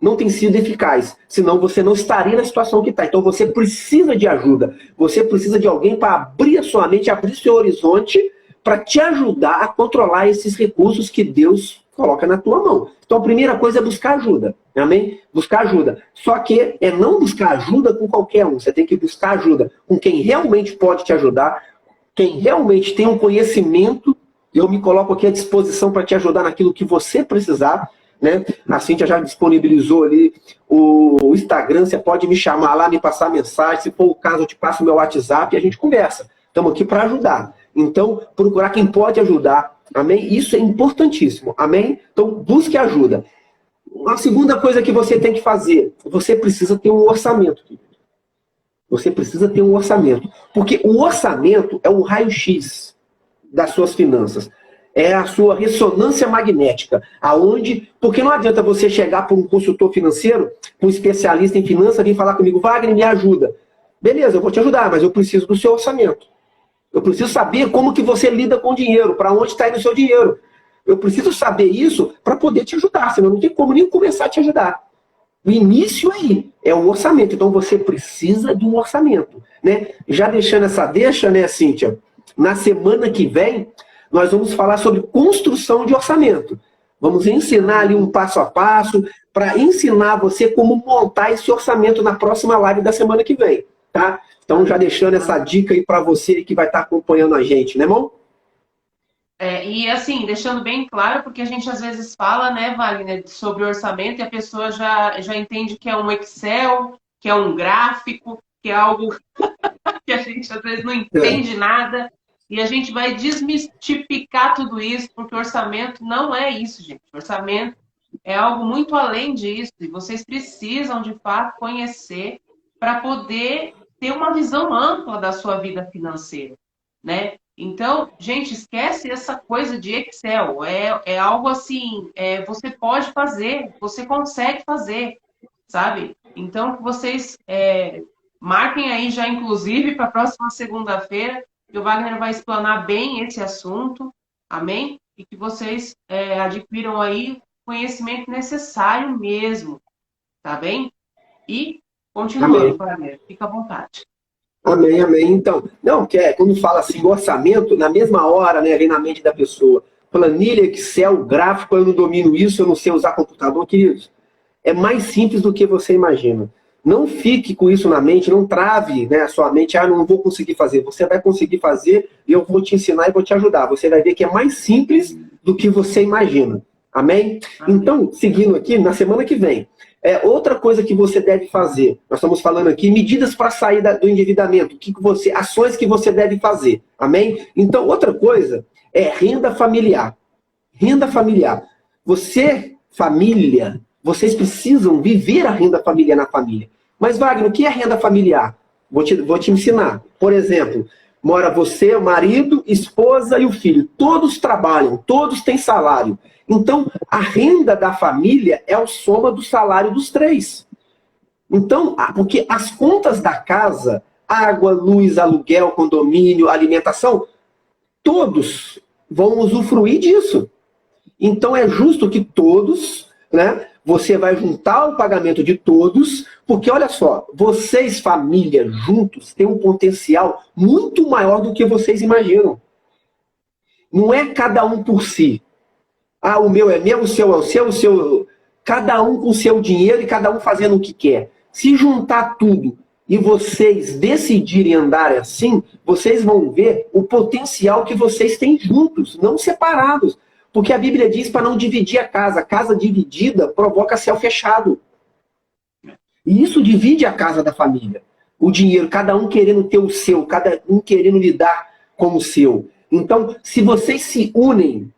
não tem sido eficaz. Senão você não estaria na situação que está. Então você precisa de ajuda. Você precisa de alguém para abrir a sua mente, abrir seu horizonte, para te ajudar a controlar esses recursos que Deus coloca na tua mão. Então a primeira coisa é buscar ajuda. Amém? Buscar ajuda. Só que é não buscar ajuda com qualquer um. Você tem que buscar ajuda com quem realmente pode te ajudar, quem realmente tem um conhecimento. Eu me coloco aqui à disposição para te ajudar naquilo que você precisar, né? A Cíntia já disponibilizou ali o Instagram, você pode me chamar lá, me passar mensagem, se for o caso eu te passo o meu WhatsApp e a gente conversa. Estamos aqui para ajudar. Então, procurar quem pode ajudar, amém? Isso é importantíssimo, amém? Então, busque ajuda. A segunda coisa que você tem que fazer, você precisa ter um orçamento. Você precisa ter um orçamento. Porque o orçamento é o raio-x das suas finanças. É a sua ressonância magnética. Porque não adianta você chegar para um consultor financeiro, um especialista em finanças, vir falar comigo, Wagner, me ajuda. Beleza, eu vou te ajudar, mas eu preciso do seu orçamento. Eu preciso saber como que você lida com o dinheiro, para onde está indo o seu dinheiro. Eu preciso saber isso para poder te ajudar, senão não tem como nem começar a te ajudar. O início aí é o orçamento. Então você precisa de um orçamento, né? Já deixando essa deixa, né, Cíntia? Na semana que vem, nós vamos falar sobre construção de orçamento. Vamos ensinar ali um passo a passo para ensinar você como montar esse orçamento na próxima live da semana que vem, tá? Então já deixando essa dica aí para você que vai estar acompanhando a gente, né, irmão? E assim, deixando bem claro, porque a gente às vezes fala, né, Wagner, sobre orçamento e a pessoa já entende que é um Excel, que é um gráfico, que é algo que a gente às vezes não entende nada. E a gente vai desmistificar tudo isso, porque orçamento não é isso, gente. Orçamento é algo muito além disso. E vocês precisam, de fato, conhecer para poder ter uma visão ampla da sua vida financeira, né? Então, gente, esquece essa coisa de Excel. É algo assim, você pode fazer, você consegue fazer, sabe? Então, que vocês marquem aí já, inclusive, para a próxima segunda-feira, que o Wagner vai explanar bem esse assunto, amém? E que vocês adquiram aí o conhecimento necessário mesmo, tá bem? E continuando, Amém. Wagner, fica à vontade. Amém, amém. Então, não, que é, quando fala assim, orçamento, na mesma hora, né, vem na mente da pessoa. Planilha, Excel, gráfico, eu não domino isso, eu não sei usar computador, queridos. É mais simples do que você imagina. Não fique com isso na mente, não trave, né, a sua mente, não vou conseguir fazer. Você vai conseguir fazer e eu vou te ensinar e vou te ajudar. Você vai ver que é mais simples do que você imagina. Amém? Amém. Então, seguindo aqui, na semana que vem, outra coisa que você deve fazer, nós estamos falando aqui, medidas para sair do endividamento, ações que você deve fazer. Amém? Então, outra coisa é renda familiar. Renda familiar. Você, família, vocês precisam viver a renda familiar na família. Mas, Wagner, o que é renda familiar? Vou te ensinar. Por exemplo, mora você, o marido, esposa e o filho. Todos trabalham, todos têm salário. Então, a renda da família é a soma do salário dos três. Então, porque as contas da casa, água, luz, aluguel, condomínio, alimentação, todos vão usufruir disso. Então, é justo que todos, né, você vai juntar o pagamento de todos, porque, olha só, vocês, família, juntos, têm um potencial muito maior do que vocês imaginam. Não é cada um por si. O meu é meu, o seu é o seu. Cada um com o seu dinheiro e cada um fazendo o que quer. Se juntar tudo e vocês decidirem andar assim, vocês vão ver o potencial que vocês têm juntos, não separados. Porque a Bíblia diz para não dividir a casa. Casa dividida provoca céu fechado. E isso divide a casa da família. O dinheiro, cada um querendo ter o seu, cada um querendo lidar com o seu. Então, se vocês se unem,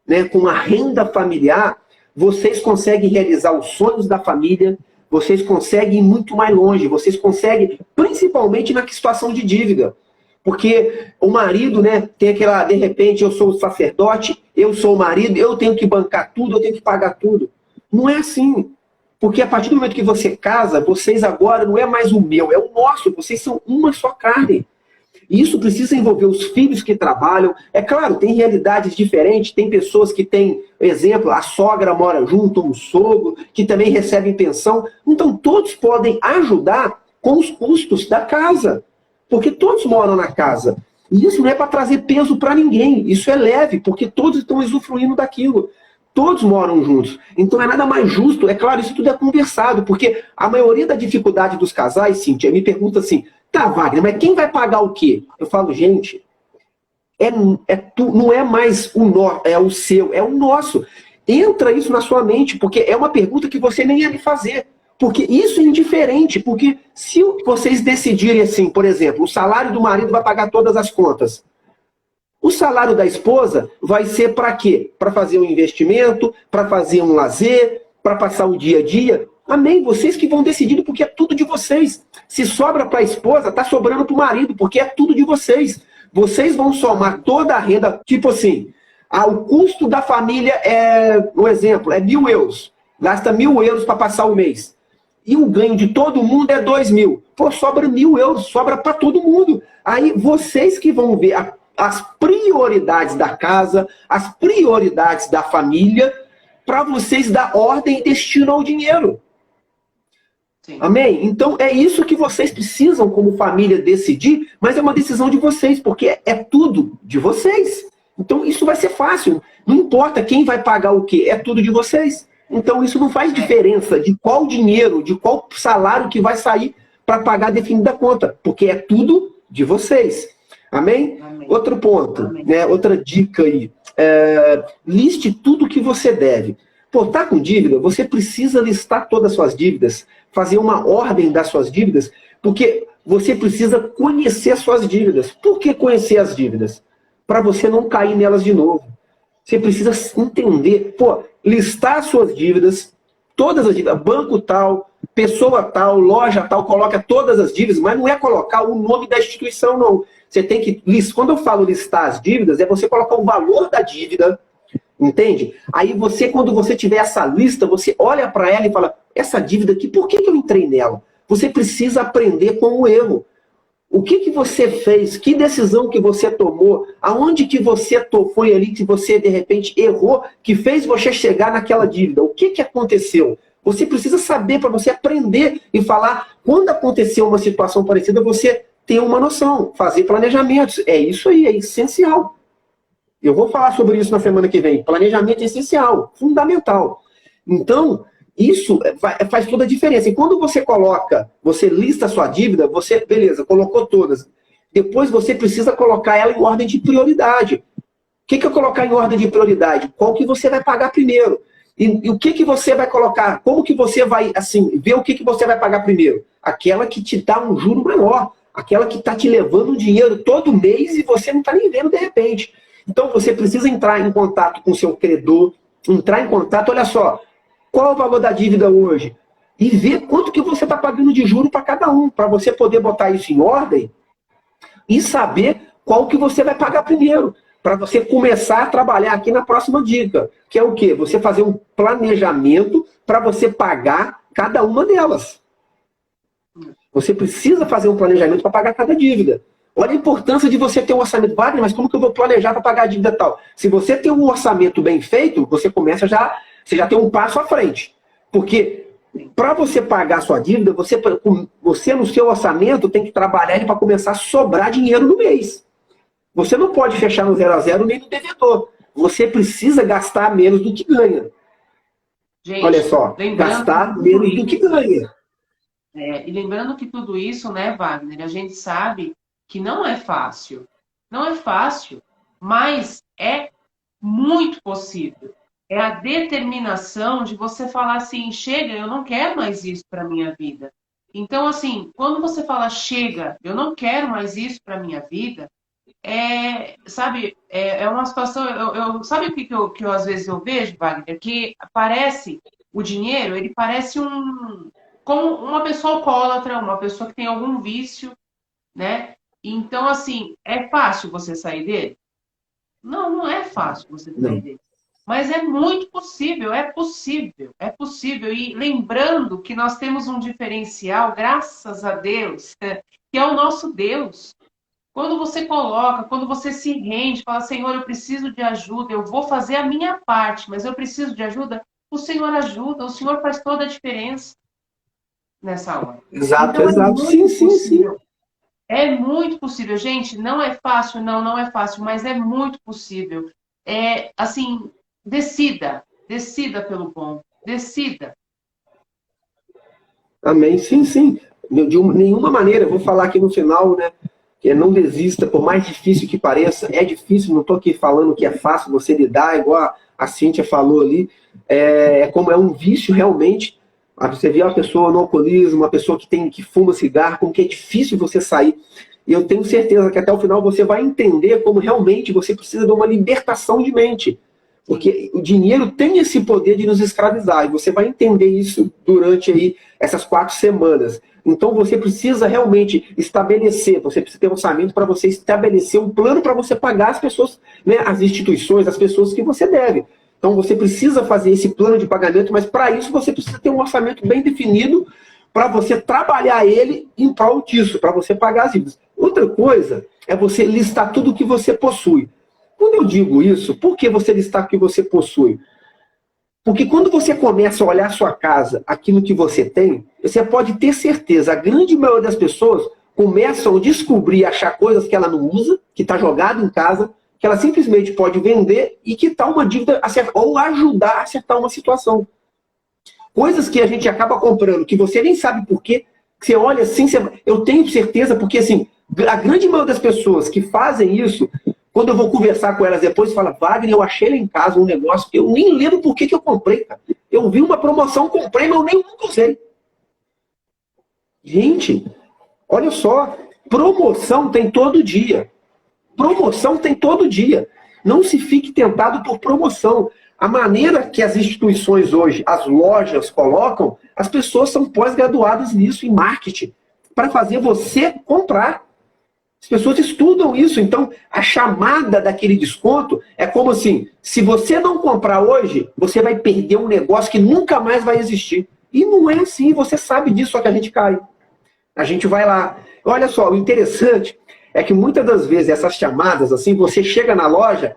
né, com a renda familiar, vocês conseguem realizar os sonhos da família, vocês conseguem ir muito mais longe, vocês conseguem, principalmente na situação de dívida. Porque o marido, né, tem aquela, de repente, eu sou o sacerdote, eu sou o marido, eu tenho que bancar tudo, eu tenho que pagar tudo. Não é assim. Porque a partir do momento que você casa, vocês agora não é mais o meu, é o nosso, vocês são uma só carne. E isso precisa envolver os filhos que trabalham. É claro, tem realidades diferentes, tem pessoas que têm, exemplo, a sogra mora junto, ou o sogro, que também recebem pensão. Então todos podem ajudar com os custos da casa. Porque todos moram na casa. E isso não é para trazer peso para ninguém. Isso é leve, porque todos estão usufruindo daquilo. Todos moram juntos. Então é nada mais justo. É claro, isso tudo é conversado. Porque a maioria da dificuldade dos casais, Cíntia, me pergunta assim, tá, Wagner, mas quem vai pagar o quê? Eu falo, gente, não é mais o seu, é o nosso. Entra isso na sua mente, porque é uma pergunta que você nem ia me fazer. Porque isso é indiferente, porque se vocês decidirem assim, por exemplo, o salário do marido vai pagar todas as contas. O salário da esposa vai ser para quê? Para fazer um investimento, para fazer um lazer, para passar o dia a dia. Amém? Vocês que vão decidir, porque é tudo de vocês. Se sobra para a esposa, está sobrando para o marido, porque é tudo de vocês. Vocês vão somar toda a renda, tipo assim, o custo da família um exemplo, é 1.000 euros. Gasta 1.000 euros para passar o mês. E o ganho de todo mundo é 2.000. Pô, sobra 1.000 euros, sobra para todo mundo. Aí vocês que vão ver as prioridades da casa, as prioridades da família, para vocês dar ordem e destino ao dinheiro. Sim. Amém? Então é isso que vocês precisam como família decidir, mas é uma decisão de vocês, porque é tudo de vocês. Então isso vai ser fácil. Não importa quem vai pagar o quê, é tudo de vocês. Então isso não faz diferença de qual dinheiro, de qual salário que vai sair para pagar a definida conta, porque é tudo de vocês. Amém? Amém. Outro ponto, amém, né? Outra dica aí. Liste tudo que você deve. Pô, tá com dívida? Você precisa listar todas as suas dívidas, fazer uma ordem das suas dívidas, porque você precisa conhecer as suas dívidas. Por que conhecer as dívidas? Para você não cair nelas de novo. Você precisa entender, listar as suas dívidas, todas as dívidas, banco tal, pessoa tal, loja tal, coloca todas as dívidas, mas não é colocar o nome da instituição, não. Você tem que, quando eu falo listar as dívidas, é você colocar o valor da dívida, entende? Aí você, quando você tiver essa lista, você olha para ela e fala, essa dívida aqui, por que eu entrei nela? Você precisa aprender com o erro. O que você fez? Que decisão que você tomou? Aonde que você foi ali que você, de repente, errou, que fez você chegar naquela dívida? O que aconteceu? Você precisa saber para você aprender e falar. Quando aconteceu uma situação parecida, você ter uma noção, fazer planejamentos. É isso aí, é essencial. Eu vou falar sobre isso na semana que vem. Planejamento é essencial, fundamental. Então, isso faz toda a diferença. E quando você coloca, você lista a sua dívida, você, beleza, colocou todas. Depois você precisa colocar ela em ordem de prioridade. O que é colocar em ordem de prioridade? Qual que você vai pagar primeiro? E o que você vai colocar? Como que você vai, assim, ver o que você vai pagar primeiro? Aquela que te dá um juro maior. Aquela que está te levando dinheiro todo mês e você não está nem vendo de repente. Então você precisa entrar em contato com o seu credor, entrar em contato, olha só, qual é o valor da dívida hoje? E ver quanto que você está pagando de juro para cada um, para você poder botar isso em ordem e saber qual que você vai pagar primeiro, para você começar a trabalhar aqui na próxima dica, que é o quê? Você fazer um planejamento para você pagar cada uma delas. Você precisa fazer um planejamento para pagar cada dívida. Olha a importância de você ter um orçamento. Wagner, mas como que eu vou planejar para pagar a dívida tal? Se você tem um orçamento bem feito, você começa você já tem um passo à frente. Porque para você pagar a sua dívida, você no seu orçamento tem que trabalhar ele para começar a sobrar dinheiro no mês. Você não pode fechar no 0 a 0 nem no devedor. Você precisa gastar menos do que ganha. Gente, olha só, gastar menos do que ganha. E lembrando que tudo isso, né, Wagner, a gente sabe que não é fácil. Não é fácil, mas é muito possível. É a determinação de você falar assim, chega, eu não quero mais isso para minha vida. Então, assim, quando você fala, chega, eu não quero mais isso para minha vida, sabe, é uma situação, sabe o que eu às vezes eu vejo, Wagner? Que parece, o dinheiro, ele parece como uma pessoa alcoólatra, uma pessoa que tem algum vício, né? Então, assim, é fácil você sair dele? Não, não é fácil você sair dele. Mas é muito possível, é possível, é possível. E lembrando que nós temos um diferencial, graças a Deus, que é o nosso Deus. Quando você coloca, quando você se rende, fala, Senhor, eu preciso de ajuda, eu vou fazer a minha parte, mas eu preciso de ajuda, o Senhor ajuda, o Senhor faz toda a diferença nessa hora. Exato, então, exato. Sim. É muito possível. Gente, não é fácil, não é fácil, mas é muito possível. Assim, decida pelo bom, decida. Amém, sim. De nenhuma maneira, eu vou falar aqui no final, né? Que não desista, por mais difícil que pareça, é difícil, não estou aqui falando que é fácil você lidar, igual a Cíntia falou ali, como é um vício realmente. Você vê uma pessoa no alcoolismo, uma pessoa que fuma cigarro, como que é difícil você sair. E eu tenho certeza que até o final você vai entender como realmente você precisa de uma libertação de mente. Porque o dinheiro tem esse poder de nos escravizar, e você vai entender isso durante aí essas 4 semanas. Então você precisa realmente estabelecer, você precisa ter um orçamento para você estabelecer um plano para você pagar as pessoas, né, as instituições, as pessoas que você deve. Então você precisa fazer esse plano de pagamento, mas para isso você precisa ter um orçamento bem definido para você trabalhar ele em prol disso, para você pagar as dívidas. Outra coisa é você listar tudo o que você possui. Quando eu digo isso, por que você listar o que você possui? Porque quando você começa a olhar a sua casa, aquilo que você tem, você pode ter certeza, a grande maioria das pessoas começam a descobrir, achar coisas que ela não usa, que está jogado em casa, que ela simplesmente pode vender e quitar uma dívida ou ajudar a acertar uma situação. Coisas que a gente acaba comprando, que você nem sabe por quê, que você olha assim, eu tenho certeza, porque assim, a grande maioria das pessoas que fazem isso, quando eu vou conversar com elas depois, fala, Wagner, eu achei lá em casa um negócio que eu nem lembro por que eu comprei, cara. Eu vi uma promoção, comprei, mas eu nem nunca usei. Gente, olha só, promoção tem todo dia. Promoção tem todo dia. Não se fique tentado por promoção. A maneira que as instituições hoje, as lojas colocam, as pessoas são pós-graduadas nisso, em marketing, para fazer você comprar. As pessoas estudam isso, então a chamada daquele desconto é como assim, se você não comprar hoje, você vai perder um negócio que nunca mais vai existir. E não é assim, você sabe disso, só que a gente cai. A gente vai lá. Olha só, o interessante é que muitas das vezes essas chamadas, assim, você chega na loja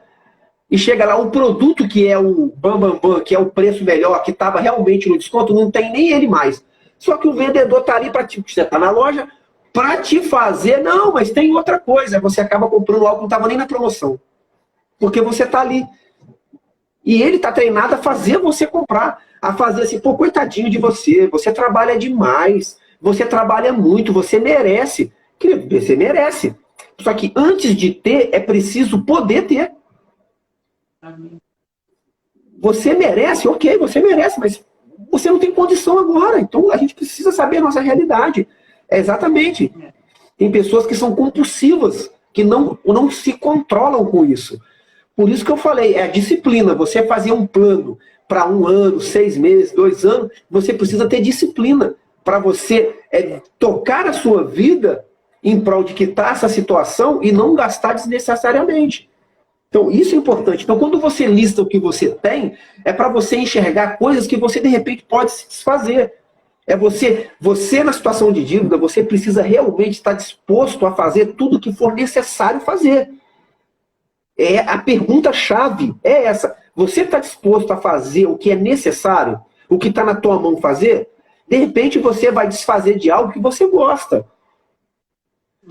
e chega lá, o produto que é o bam, que é o preço melhor, que estava realmente no desconto, não tem nem ele mais. Só que o vendedor está ali para ti. Você está na loja, para te fazer, não, mas tem outra coisa, você acaba comprando algo que não estava nem na promoção. Porque você está ali. E ele está treinado a fazer você comprar. A fazer assim, pô, coitadinho de você, você trabalha demais, você trabalha muito, você merece. Querido, você merece. Só que antes de ter, é preciso poder ter. Você merece, ok, você merece, mas você não tem condição agora. Então a gente precisa saber a nossa realidade. É exatamente. Tem pessoas que são compulsivas, que não se controlam com isso. Por isso que eu falei, é a disciplina. Você fazer um plano para 1 ano, 6 meses, 2 anos, você precisa ter disciplina para você tocar a sua vida em prol de quitar essa situação e não gastar desnecessariamente. Então, isso é importante. Então, quando você lista o que você tem, é para você enxergar coisas que você, de repente, pode se desfazer. É você na situação de dívida, você precisa realmente estar disposto a fazer tudo o que for necessário fazer. A pergunta-chave é essa. Você está disposto a fazer o que é necessário? O que está na tua mão fazer? De repente, você vai desfazer de algo que você gosta.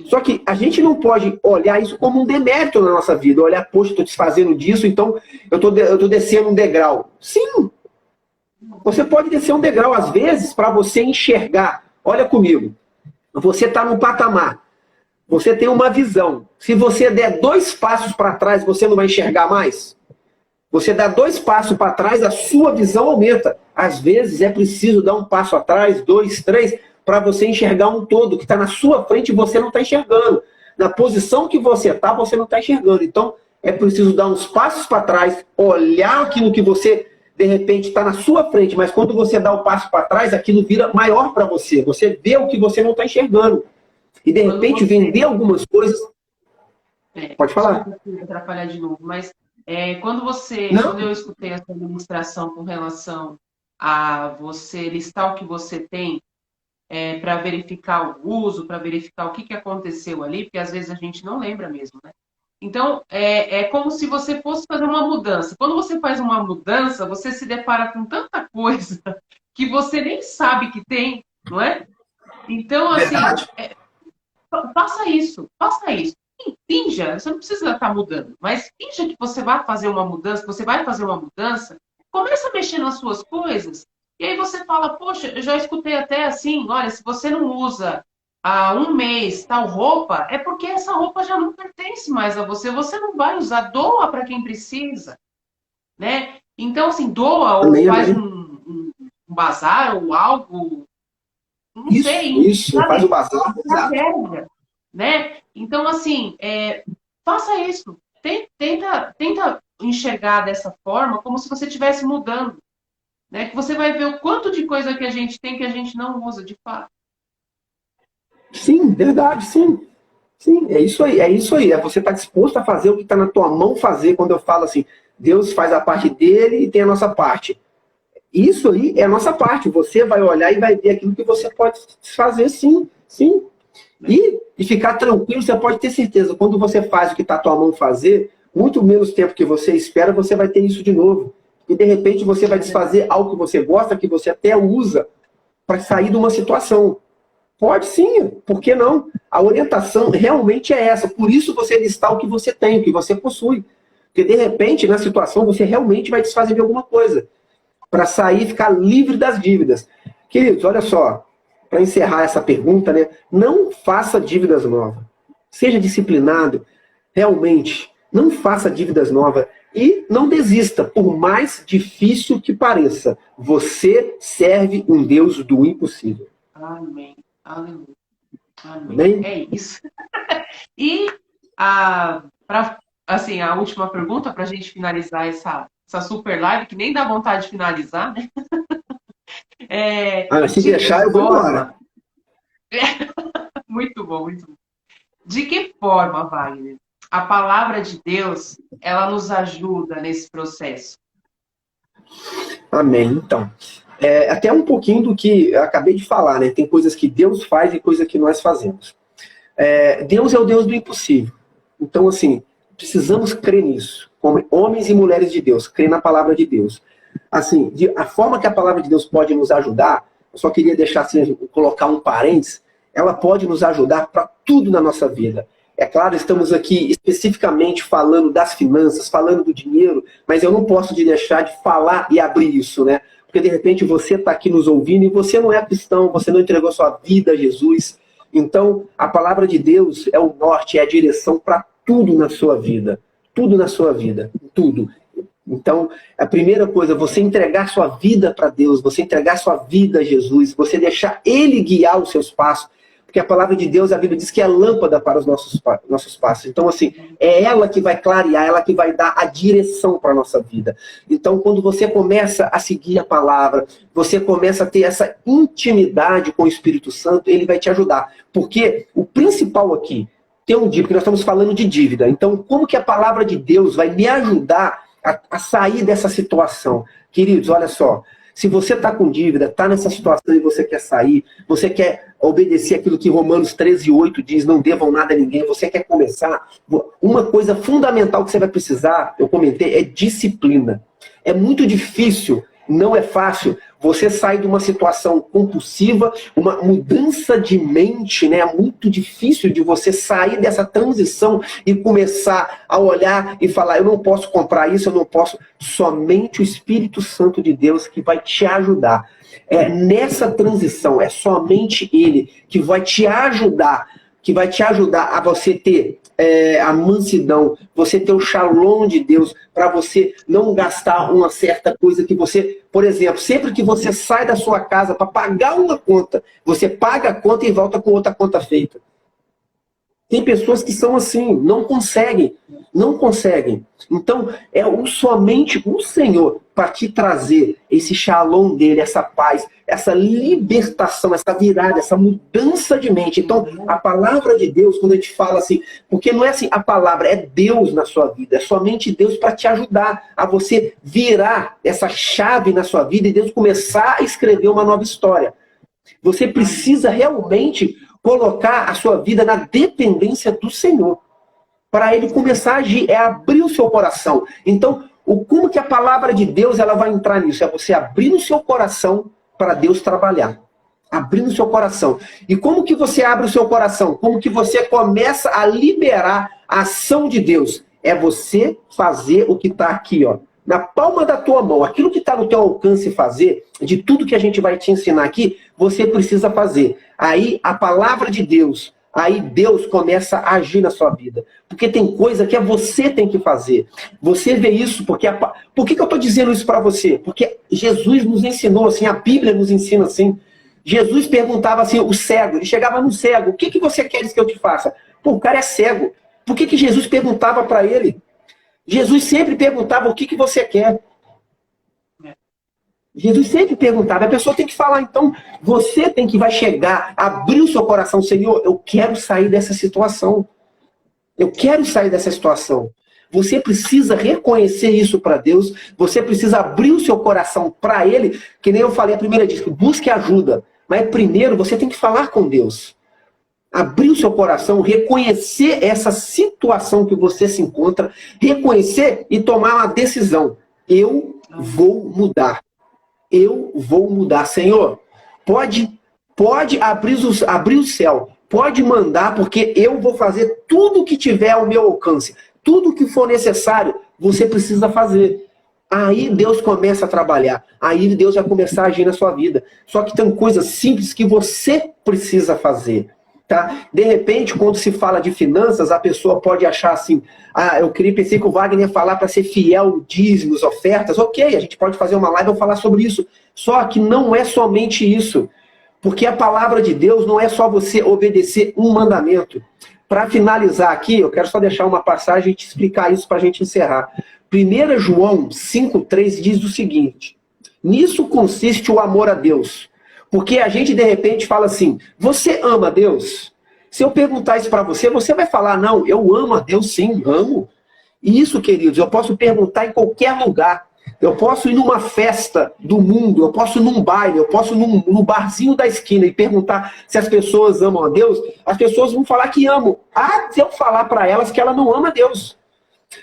Só que a gente não pode olhar isso como um demérito na nossa vida. Olhar, poxa, estou desfazendo disso, então eu estou descendo um degrau. Sim, você pode descer um degrau às vezes para você enxergar. Olha comigo, você está num patamar, você tem uma visão. Se você der 2 passos para trás, você não vai enxergar mais? Você dá 2 passos para trás, a sua visão aumenta. Às vezes é preciso dar um passo atrás, 2, 3... para você enxergar um todo que está na sua frente e você não está enxergando. Na posição que você está, você não está enxergando. Então, é preciso dar uns passos para trás, olhar aquilo que você, de repente, está na sua frente, mas quando você dá o passo para trás, aquilo vira maior para você. Você vê o que você não está enxergando. E, de repente, vender algumas coisas... Pode falar. Não atrapalhar de novo, mas quando eu escutei essa demonstração com relação a você listar o que você tem, para verificar o uso, para verificar o que aconteceu ali, porque às vezes a gente não lembra mesmo, né? Então, é como se você fosse fazer uma mudança. Quando você faz uma mudança, você se depara com tanta coisa que você nem sabe que tem, não é? Então, assim, faça isso. Finja, você não precisa estar mudando, mas finja que você vai fazer uma mudança, começa a mexer nas suas coisas. E aí você fala, poxa, eu já escutei até assim, olha, se você não usa há 1 mês tal roupa, é porque essa roupa já não pertence mais a você, você não vai usar, doa para quem precisa, né? Então, assim, doa ou faz um bazar ou algo, não sei. Isso, faz o bazar. Né? Então, assim, faça isso, tenta enxergar dessa forma como se você estivesse mudando. Né? Que você vai ver o quanto de coisa que a gente tem que a gente não usa de fato. Sim, verdade, sim. Sim, é isso aí. É você estar disposto a fazer o que está na tua mão fazer. Quando eu falo assim, Deus faz a parte dele e tem a nossa parte. Isso aí é a nossa parte. Você vai olhar e vai ver aquilo que você pode fazer, sim. E ficar tranquilo, você pode ter certeza. Quando você faz o que está na tua mão fazer, muito menos tempo que você espera, você vai ter isso de novo. E de repente você vai desfazer algo que você gosta, que você até usa para sair de uma situação. Pode sim, por que não? A orientação realmente é essa. Por isso você listar o que você tem, o que você possui. Porque de repente, na situação, você realmente vai desfazer de alguma coisa. Para sair e ficar livre das dívidas. Queridos, olha só. Para encerrar essa pergunta, né? Não faça dívidas novas. Seja disciplinado. Realmente, não faça dívidas novas. E não desista, por mais difícil que pareça. Você serve um Deus do impossível. Amém. Aleluia. Amém? É isso. E assim, a última pergunta para a gente finalizar essa super live, que nem dá vontade de finalizar, né? Se deixar, eu vou embora. Muito bom, muito bom. De que forma, Wagner, a palavra de Deus, ela nos ajuda nesse processo? Amém. Então, até um pouquinho do que eu acabei de falar, né? Tem coisas que Deus faz e coisas que nós fazemos. Deus é o Deus do impossível. Então, assim, precisamos crer nisso. Como homens e mulheres de Deus, crer na palavra de Deus. Assim, a forma que a palavra de Deus pode nos ajudar, eu só queria deixar assim, colocar um parênteses, ela pode nos ajudar para tudo na nossa vida. É claro, estamos aqui especificamente falando das finanças, falando do dinheiro, mas eu não posso deixar de falar e abrir isso, né? Porque de repente você está aqui nos ouvindo e você não é cristão, você não entregou sua vida a Jesus. Então, a palavra de Deus é o norte, é a direção para tudo na sua vida. Tudo na sua vida, tudo. Então, a primeira coisa, você entregar sua vida para Deus, você entregar sua vida a Jesus, você deixar Ele guiar os seus passos, porque a palavra de Deus, a Bíblia diz que é lâmpada para os nossos passos. Então, assim, é ela que vai clarear, ela que vai dar a direção para a nossa vida. Então, quando você começa a seguir a palavra, você começa a ter essa intimidade com o Espírito Santo, ele vai te ajudar. Porque o principal aqui, tem um dia, porque nós estamos falando de dívida. Então, como que a palavra de Deus vai me ajudar a sair dessa situação? Queridos, olha só. Se você está com dívida, está nessa situação e você quer sair, você quer obedecer aquilo que Romanos 13:8 diz, não devam nada a ninguém, você quer começar, uma coisa fundamental que você vai precisar, eu comentei, é disciplina. É muito difícil, não é fácil, você sair de uma situação compulsiva, uma mudança de mente, né? É muito difícil de você sair dessa transição e começar a olhar e falar, eu não posso comprar isso, eu não posso. Somente o Espírito Santo de Deus que vai te ajudar. É nessa transição, é somente Ele que vai te ajudar, a você ter a mansidão, você ter o shalom de Deus, para você não gastar uma certa coisa que você, por exemplo, sempre que você sai da sua casa para pagar uma conta, você paga a conta e volta com outra conta feita. Tem pessoas que são assim, não conseguem. Então, é somente o Senhor para te trazer esse shalom dele, essa paz, essa libertação, essa virada, essa mudança de mente. Então, a palavra de Deus, quando a gente fala assim, porque não é assim, a palavra é Deus na sua vida, é somente Deus para te ajudar a você virar essa chave na sua vida e Deus começar a escrever uma nova história. Você precisa realmente colocar a sua vida na dependência do Senhor, para Ele começar a agir, é abrir o seu coração. Então, como que a palavra de Deus ela vai entrar nisso? É você abrir o seu coração para Deus trabalhar. Abrir o seu coração. E como que você abre o seu coração? Como que você começa a liberar a ação de Deus? É você fazer o que está aqui, ó, na palma da tua mão. Aquilo que está no teu alcance fazer, de tudo que a gente vai te ensinar aqui, você precisa fazer. Aí a palavra de Deus, aí Deus começa a agir na sua vida. Porque tem coisa que você tem que fazer. Você vê isso, porque... Por que eu estou dizendo isso para você? Porque Jesus nos ensinou assim, a Bíblia nos ensina assim. Jesus perguntava assim, o cego, ele chegava no cego, o que você quer que eu te faça? Pô, o cara é cego. Por que Jesus perguntava para ele? Jesus sempre perguntava, o que você quer? Jesus sempre perguntava, a pessoa tem que falar, então você vai chegar, abrir o seu coração, Senhor, eu quero sair dessa situação. Eu quero sair dessa situação. Você precisa reconhecer isso para Deus, você precisa abrir o seu coração para Ele, que nem eu falei a primeira vez, busque ajuda. Mas primeiro você tem que falar com Deus. Abrir o seu coração, reconhecer essa situação que você se encontra, reconhecer e tomar uma decisão. Eu vou mudar. Eu vou mudar. Senhor, pode abrir o céu. Pode mandar, porque eu vou fazer tudo que tiver ao meu alcance. Tudo que for necessário, você precisa fazer. Aí Deus começa a trabalhar. Aí Deus vai começar a agir na sua vida. Só que tem coisas simples que você precisa fazer. Tá? De repente, quando se fala de finanças, a pessoa pode achar assim, pensei que o Wagner ia falar para ser fiel, dízimos, ofertas. Ok, a gente pode fazer uma live e falar sobre isso. Só que não é somente isso. Porque a palavra de Deus não é só você obedecer um mandamento. Para finalizar aqui, eu quero só deixar uma passagem e te explicar isso para a gente encerrar. 1 João 5,3 diz o seguinte: nisso consiste o amor a Deus. Porque a gente de repente fala assim, você ama Deus? Se eu perguntar isso para você, você vai falar, não, eu amo a Deus sim, amo. E isso, queridos, eu posso perguntar em qualquer lugar. Eu posso ir numa festa do mundo, eu posso ir num baile, eu posso ir no barzinho da esquina e perguntar se as pessoas amam a Deus, as pessoas vão falar que amam. Se eu falar para elas que ela não ama a Deus.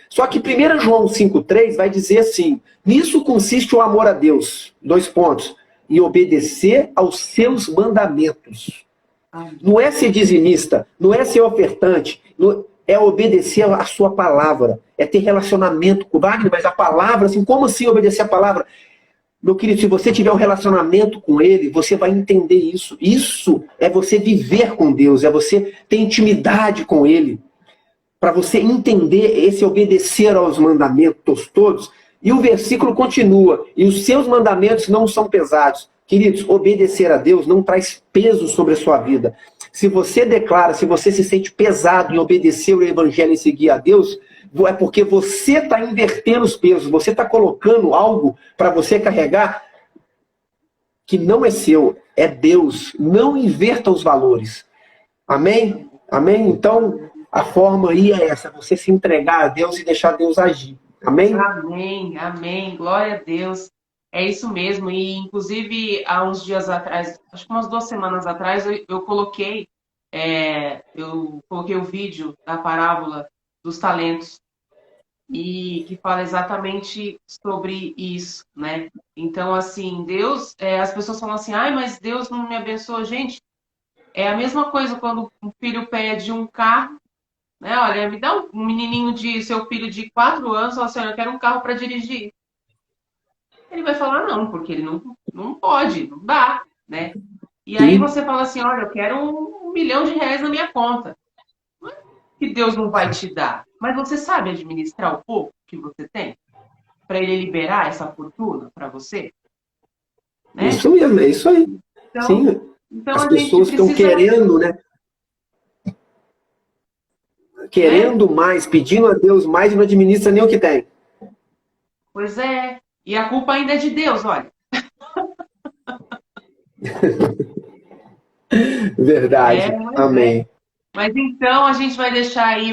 Só que 1 João 5,3 vai dizer assim, nisso consiste o amor a Deus, 2 pontos, e obedecer aos seus mandamentos. Não é ser dizimista, não é ser ofertante, é obedecer a sua palavra, é ter relacionamento com o Wagner, mas a palavra, assim, como assim obedecer a palavra? Meu querido, se você tiver um relacionamento com ele, você vai entender isso. Isso é você viver com Deus, é você ter intimidade com ele, para você entender esse obedecer aos mandamentos todos. E o versículo continua, e os seus mandamentos não são pesados. Queridos, obedecer a Deus não traz peso sobre a sua vida. Se você declara, se você se sente pesado em obedecer o evangelho e seguir a Deus, é porque você está invertendo os pesos, você está colocando algo para você carregar que não é seu, é Deus. Não inverta os valores. Amém? Amém? Então, a forma aí é essa, você se entregar a Deus e deixar Deus agir. Amém? Amém, amém. Glória a Deus. É isso mesmo. E, inclusive, há uns dias atrás, acho que umas 2 semanas atrás, eu coloquei o vídeo da parábola dos talentos e que fala exatamente sobre isso, né? Então, assim, Deus, as pessoas falam assim, ai, mas Deus não me abençoa. Gente, é a mesma coisa quando um filho pede um carro, né? Olha, me dá um menininho seu filho de 4 anos, fala assim, olha, eu quero um carro para dirigir. Ele vai falar não, porque ele não pode, não dá, né? E aí você fala assim, olha, eu quero R$ 1 milhão na minha conta. Não é que Deus não vai te dar, mas você sabe administrar o pouco que você tem para ele liberar essa fortuna para você, né? Isso mesmo, é isso aí. Então, Sim, então as a gente pessoas estão precisa, querendo, né? Querendo mais, pedindo a Deus mais e não administra nem o que tem. Pois é, e a culpa ainda é de Deus, olha. Verdade. Amém. Mas então a gente vai deixar aí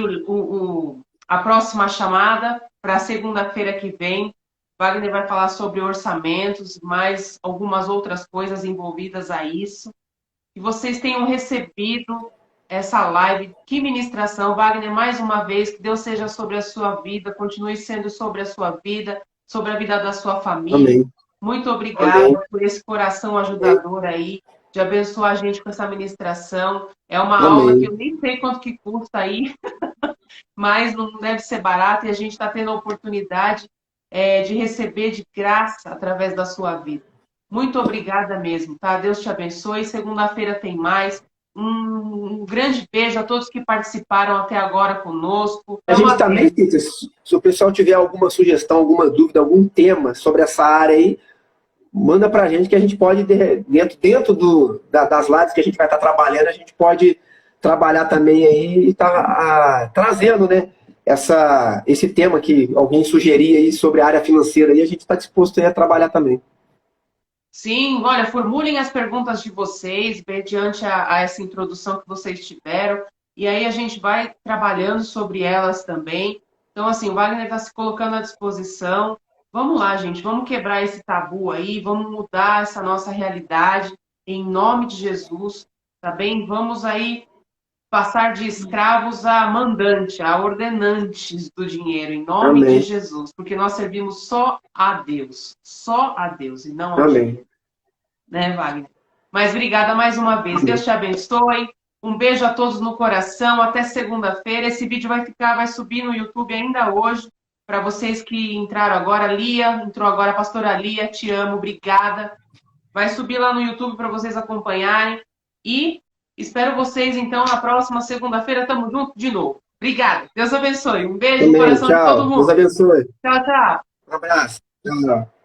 a próxima chamada para segunda-feira que vem. Wagner vai falar sobre orçamentos, mais algumas outras coisas envolvidas a isso. Que vocês tenham recebido essa live. Que ministração, Wagner, mais uma vez, que Deus seja sobre a sua vida, continue sendo sobre a sua vida, sobre a vida da sua família. Amém. Muito obrigada por esse coração ajudador aí, de abençoar a gente com essa ministração. É uma aula que eu nem sei quanto que custa aí, mas não deve ser barato e a gente está tendo a oportunidade de receber de graça através da sua vida. Muito obrigada mesmo, tá? Deus te abençoe. Segunda-feira tem mais. Um grande beijo a todos que participaram até agora conosco. A gente também, se o pessoal tiver alguma sugestão, alguma dúvida, algum tema sobre essa área aí, manda pra gente que a gente pode, dentro das lives que a gente vai estar trabalhando, a gente pode trabalhar também aí e tá trazendo, né, esse tema que alguém sugeria aí sobre a área financeira e a gente está disposto aí a trabalhar também. Sim, olha, formulem as perguntas de vocês mediante a essa introdução que vocês tiveram, e aí a gente vai trabalhando sobre elas também. Então, assim, o Wagner está se colocando à disposição. Vamos lá, gente, vamos quebrar esse tabu aí, vamos mudar essa nossa realidade, em nome de Jesus, tá bem? Vamos aí passar de escravos a mandante, a ordenantes do dinheiro, em nome de Jesus, porque nós servimos só a Deus, e não ao dinheiro. Né, Wagner? Mas obrigada mais uma vez, Deus te abençoe, um beijo a todos no coração, até segunda-feira, esse vídeo vai subir no YouTube ainda hoje, para vocês que entraram agora, entrou agora a pastora Lia, te amo, obrigada, vai subir lá no YouTube para vocês acompanharem, e espero vocês, então, na próxima segunda-feira. Tamo junto de novo. Obrigada. Deus abençoe. Um beijo no coração de todo mundo. Deus abençoe. Tchau, tchau. Um abraço. Tchau.